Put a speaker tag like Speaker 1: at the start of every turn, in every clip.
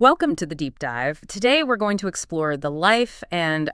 Speaker 1: Welcome to the deep dive. Today we're going to explore the life and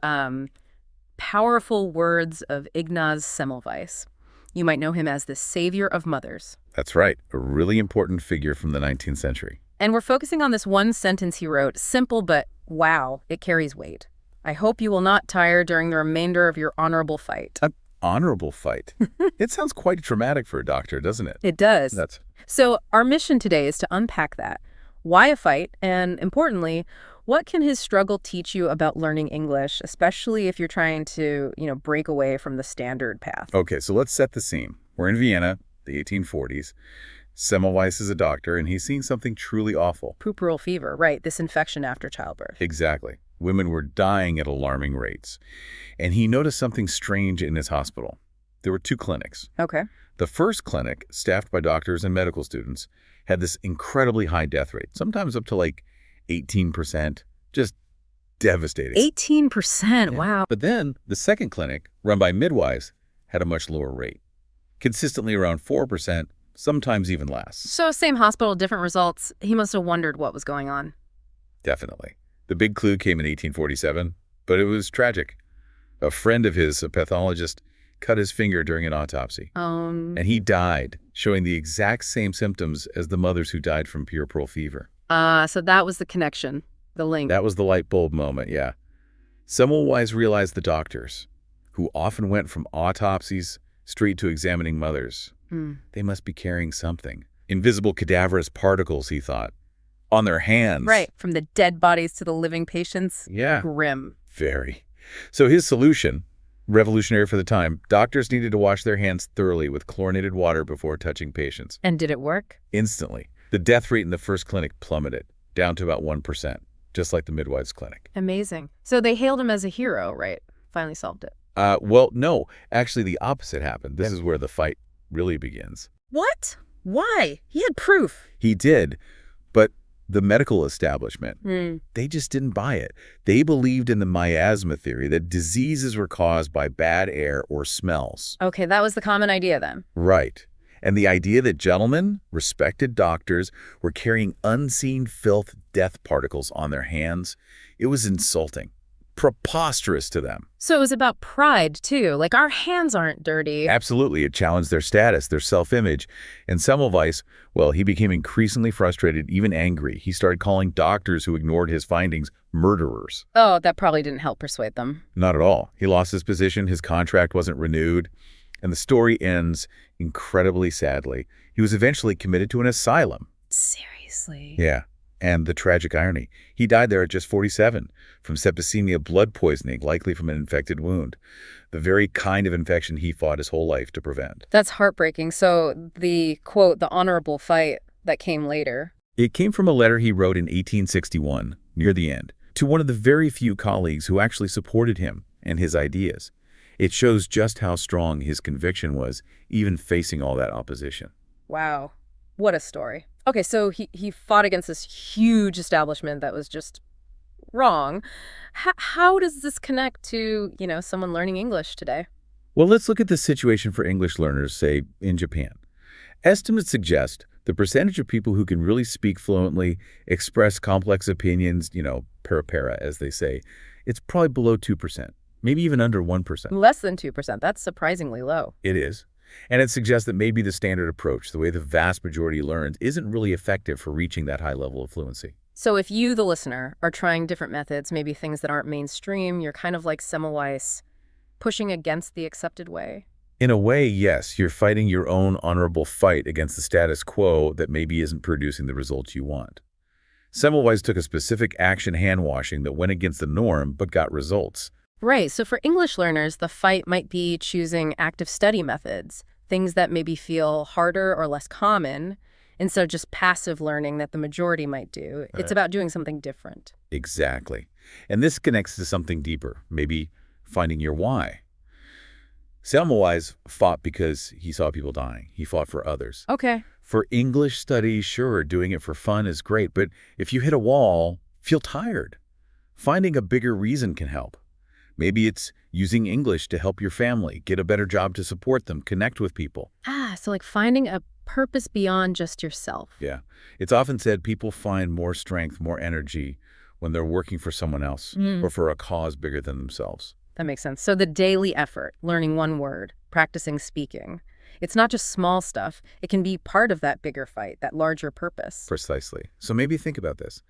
Speaker 1: powerful words of Ignaz Semmelweis. You might know him as the savior of mothers.
Speaker 2: That's right, a really important figure from the 19th century.
Speaker 1: And we're focusing on this one sentence he wrote, simple but wow, it carries weight. I hope you will not tire during the remainder of your honorable fight.
Speaker 2: An honorable fight? It sounds quite dramatic for a doctor, doesn't it?
Speaker 1: It does. So our mission today is to unpack that. Why a fight? And importantly, what can his struggle teach you about learning English, especially if you're trying to, break away from the standard path?
Speaker 2: Okay, so let's set the scene. We're in Vienna, the 1840s. Semmelweis is a doctor, and he's seeing something truly awful.
Speaker 1: Puerperal fever, right, this infection after childbirth.
Speaker 2: Exactly. Women were dying at alarming rates. And he noticed something strange in his hospital. There were two clinics.
Speaker 1: Okay.
Speaker 2: The first clinic, staffed by doctors and medical students, had this incredibly high death rate, sometimes up to like 18%. Just devastating.
Speaker 1: 18%, wow.
Speaker 2: But then the second clinic, run by midwives, had a much lower rate, consistently around 4%, sometimes even less.
Speaker 1: So same hospital, different results. He must have wondered what was going on.
Speaker 2: Definitely. The big clue came in 1847, but it was tragic. A friend of his, a pathologist, cut his finger during an autopsy. And he died, showing the exact same symptoms as the mothers who died from puerperal fever.
Speaker 1: So that was the connection, the link.
Speaker 2: That was the light bulb moment, yeah. Semmelweis realized the doctors, who often went from autopsies straight to examining mothers. They must be carrying something. Invisible cadaverous particles, he thought, on their hands.
Speaker 1: Right, from the dead bodies to the living patients.
Speaker 2: Yeah.
Speaker 1: Grim.
Speaker 2: Very. So his solution, revolutionary for the time, doctors needed to wash their hands thoroughly with chlorinated water before touching patients.
Speaker 1: And did it work?
Speaker 2: Instantly. The death rate in the first clinic plummeted, down to about 1%, just like the midwives' clinic.
Speaker 1: Amazing. So they hailed him as a hero, right? Finally solved it.
Speaker 2: Well, no. Actually, the opposite happened. This is where the fight really begins.
Speaker 1: What? Why? He had proof.
Speaker 2: He did, but the medical establishment, they just didn't buy it. They believed in the miasma theory that diseases were caused by bad air or smells.
Speaker 1: Okay, that was the common idea then.
Speaker 2: Right. And the idea that gentlemen, respected doctors, were carrying unseen filth death particles on their hands, it was insulting, preposterous to them.
Speaker 1: So it was about pride, too. Like, our hands aren't dirty.
Speaker 2: Absolutely. It challenged their status, their self-image. And Semmelweis, well, he became increasingly frustrated, even angry. He started calling doctors who ignored his findings murderers.
Speaker 1: Oh, that probably didn't help persuade them.
Speaker 2: Not at all. He lost his position, his contract wasn't renewed, and the story ends incredibly sadly. He was eventually committed to an asylum.
Speaker 1: Seriously?
Speaker 2: Yeah. And the tragic irony, he died there at just 47 from septicemia, blood poisoning, likely from an infected wound, the very kind of infection he fought his whole life to prevent.
Speaker 1: That's heartbreaking. So the, quote, the honorable fight that came later.
Speaker 2: It came from a letter he wrote in 1861, near the end, to one of the very few colleagues who actually supported him and his ideas. It shows just how strong his conviction was, even facing all that opposition.
Speaker 1: Wow. What a story. Okay, so he fought against this huge establishment that was just wrong. How does this connect to, someone learning English today?
Speaker 2: Well, let's look at the situation for English learners, say, in Japan. Estimates suggest the percentage of people who can really speak fluently, express complex opinions, para, as they say, it's probably below 2%, maybe even under 1%.
Speaker 1: Less than 2%. That's surprisingly low.
Speaker 2: It is. And it suggests that maybe the standard approach, the way the vast majority learns, isn't really effective for reaching that high level of fluency.
Speaker 1: So if you, the listener, are trying different methods, maybe things that aren't mainstream, you're kind of like Semmelweis, pushing against the accepted way.
Speaker 2: In a way, yes, you're fighting your own honorable fight against the status quo that maybe isn't producing the results you want. Semmelweis took a specific action hand-washing that went against the norm but got results.
Speaker 1: Right. So for English learners, the fight might be choosing active study methods, things that maybe feel harder or less common, instead of just passive learning that the majority might do. It's about doing something different.
Speaker 2: Exactly. And this connects to something deeper, maybe finding your why. Semmelweis fought because he saw people dying. He fought for others.
Speaker 1: Okay.
Speaker 2: For English studies, sure, doing it for fun is great, but if you hit a wall, feel tired. Finding a bigger reason can help. Maybe it's using English to help your family, get a better job to support them, connect with people.
Speaker 1: So like finding a purpose beyond just yourself.
Speaker 2: Yeah. It's often said people find more strength, more energy when they're working for someone else or for a cause bigger than themselves.
Speaker 1: That makes sense. So the daily effort, learning one word, practicing speaking, it's not just small stuff. It can be part of that bigger fight, that larger purpose.
Speaker 2: Precisely. So maybe think about this.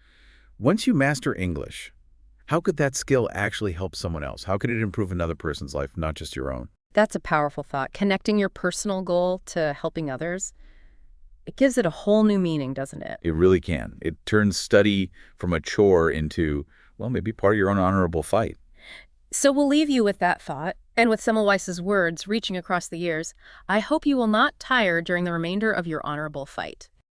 Speaker 2: Once you master English, how could that skill actually help someone else? How could it improve another person's life, not just your own?
Speaker 1: That's a powerful thought. Connecting your personal goal to helping others, it gives it a whole new meaning, doesn't it?
Speaker 2: It really can. It turns study from a chore into, well, maybe part of your own honorable fight.
Speaker 1: So we'll leave you with that thought, and with Semmelweis's words reaching across the years, I hope you will not tire during the remainder of your honorable fight.